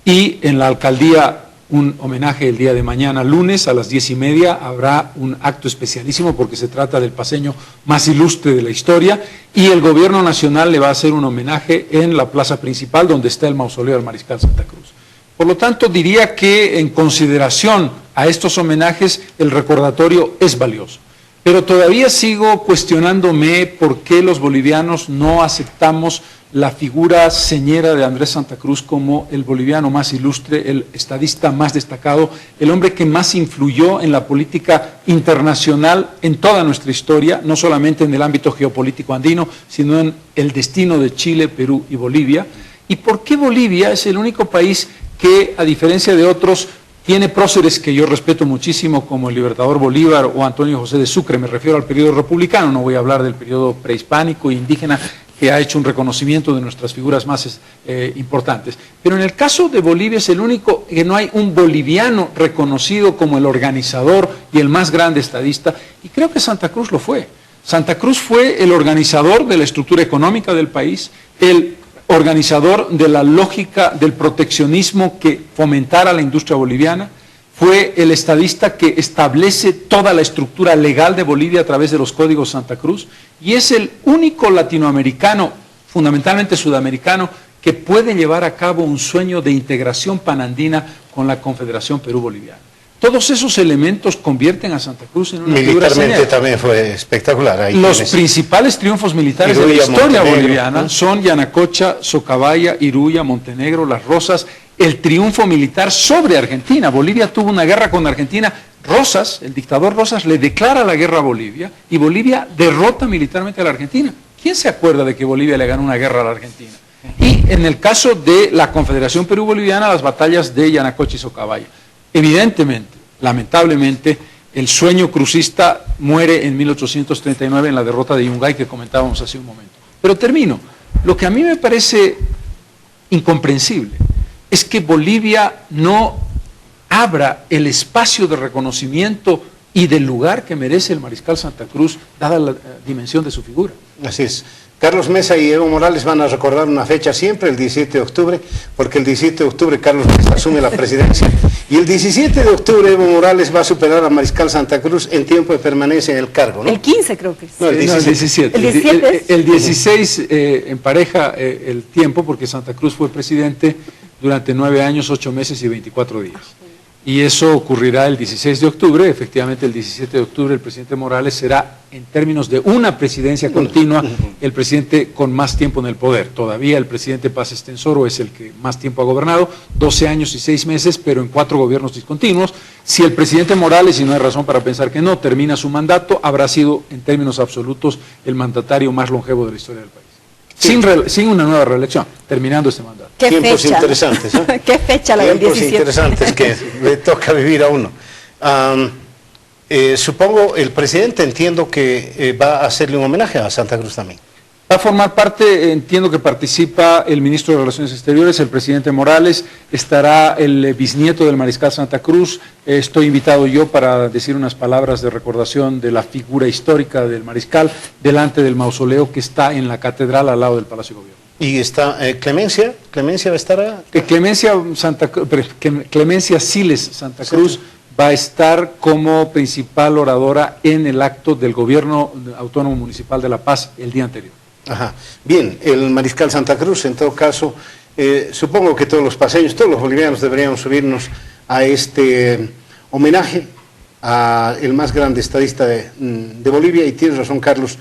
y en la alcaldía un homenaje el día de mañana, lunes, a las 10:30, habrá un acto especialísimo porque se trata del paceño más ilustre de la historia, y el gobierno nacional le va a hacer un homenaje en la plaza principal donde está el mausoleo del Mariscal Santa Cruz. Por lo tanto, diría que en consideración a estos homenajes, el recordatorio es valioso. Pero todavía sigo cuestionándome por qué los bolivianos no aceptamos la figura señera de Andrés Santa Cruz como el boliviano más ilustre, el estadista más destacado, el hombre que más influyó en la política internacional en toda nuestra historia, no solamente en el ámbito geopolítico andino, sino en el destino de Chile, Perú y Bolivia. ¿Y por qué Bolivia es el único país que, a diferencia de otros, tiene próceres que yo respeto muchísimo, como el Libertador Bolívar o Antonio José de Sucre? Me refiero al periodo republicano, no voy a hablar del periodo prehispánico e indígena, que ha hecho un reconocimiento de nuestras figuras más importantes. Pero en el caso de Bolivia es el único que no hay un boliviano reconocido como el organizador y el más grande estadista, y creo que Santa Cruz lo fue. Santa Cruz fue el organizador de la estructura económica del país, el organizador de la lógica del proteccionismo que fomentara la industria boliviana, fue el estadista que establece toda la estructura legal de Bolivia a través de los códigos Santa Cruz, y es el único latinoamericano, fundamentalmente sudamericano, que puede llevar a cabo un sueño de integración panandina con la Confederación Perú-Boliviana. Todos esos elementos convierten a Santa Cruz en una figura señera. Militarmente también fue espectacular. Ahí los principales triunfos militares de la historia boliviana son Yanacocha, Socabaya, Iruya, Montenegro, Las Rosas, el triunfo militar sobre Argentina. Bolivia tuvo una guerra con Argentina. Rosas, el dictador Rosas, le declara la guerra a Bolivia y Bolivia derrota militarmente a la Argentina. ¿Quién se acuerda de que Bolivia le ganó una guerra a la Argentina? Y en el caso de la Confederación Perú-Boliviana, las batallas de Yanacocha y Socabaya. Evidentemente, lamentablemente, el sueño crucista muere en 1839 en la derrota de Yungay que comentábamos hace un momento. Pero termino. Lo que a mí me parece incomprensible es que Bolivia no abra el espacio de reconocimiento y del lugar que merece el mariscal Santa Cruz, dada la dimensión de su figura. Así es. Carlos Mesa y Evo Morales van a recordar una fecha siempre, el 17 de octubre, porque el 17 de octubre Carlos Mesa asume la presidencia. Y el 17 de octubre Evo Morales va a superar a mariscal Santa Cruz en tiempo de permanencia en el cargo, ¿no? El 15 creo que es. No, el 17. El 17 El 16 empareja el tiempo, porque Santa Cruz fue presidente durante 9 años, 8 meses y 24 días. Y eso ocurrirá el 16 de octubre. Efectivamente, el 17 de octubre el presidente Morales será, en términos de una presidencia continua, el presidente con más tiempo en el poder. Todavía el presidente Paz Estenssoro es el que más tiempo ha gobernado, 12 años y 6 meses, pero en 4 gobiernos discontinuos. Si el presidente Morales, y no hay razón para pensar que no, termina su mandato, habrá sido, en términos absolutos, el mandatario más longevo de la historia del país. Sí. Sin una nueva reelección, terminando este mandato. ¿Qué Tiempos fecha? interesantes, ¿eh? ¿Qué fecha la del Tiempos 17? interesantes que le toca vivir a uno. Supongo, el presidente entiendo que va a hacerle un homenaje a Santa Cruz también. Va a formar parte, entiendo que participa el ministro de Relaciones Exteriores, el presidente Morales, estará el bisnieto del mariscal Santa Cruz, estoy invitado yo para decir unas palabras de recordación de la figura histórica del mariscal delante del mausoleo que está en la catedral al lado del Palacio de Gobierno. Y está Clemencia va a estar... Clemencia Siles Santa Cruz va a estar como principal oradora en el acto del Gobierno Autónomo Municipal de La Paz el día anterior. Ajá. Bien, el mariscal Santa Cruz, en todo caso, supongo que todos los paseños, todos los bolivianos deberíamos subirnos a este homenaje al más grande estadista de Bolivia, y tienes razón, Carlos,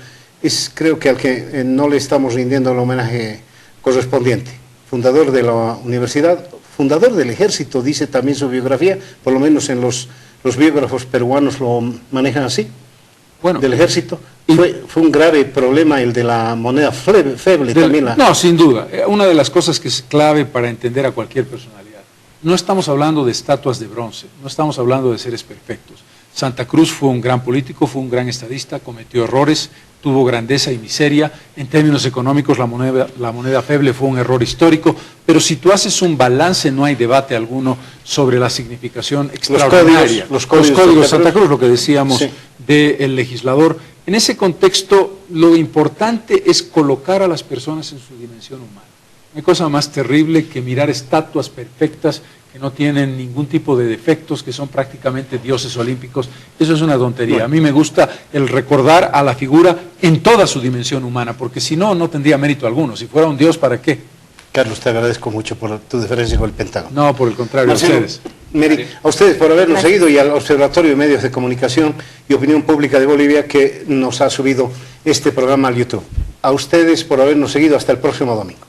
creo que al que no le estamos rindiendo el homenaje correspondiente. Fundador de la universidad, fundador del ejército, dice también su biografía, por lo menos en los biógrafos peruanos lo manejan así. Bueno, del ejército. Fue un grave problema el de la moneda feble también. No, sin duda. Una de las cosas que es clave para entender a cualquier personalidad. No estamos hablando de estatuas de bronce, no estamos hablando de seres perfectos. Santa Cruz fue un gran político, fue un gran estadista, cometió errores, tuvo grandeza y miseria. En términos económicos, la moneda feble fue un error histórico, pero si tú haces un balance, no hay debate alguno sobre la significación extraordinaria. Los códigos de Santa Cruz, lo que decíamos sí, del legislador. En ese contexto, lo importante es colocar a las personas en su dimensión humana. No hay cosa más terrible que mirar estatuas perfectas que no tienen ningún tipo de defectos, que son prácticamente dioses olímpicos. Eso es una tontería. Bueno, a mí me gusta el recordar a la figura en toda su dimensión humana, porque si no, no tendría mérito alguno. Si fuera un dios, ¿para qué? Carlos, te agradezco mucho por tu diferencia con el Pentágono. No, por el contrario, Marcelo, a ustedes. Mary, a ustedes por habernos seguido, y al Observatorio de Medios de Comunicación y Opinión Pública de Bolivia, que nos ha subido este programa al YouTube. A ustedes por habernos seguido. Hasta el próximo domingo.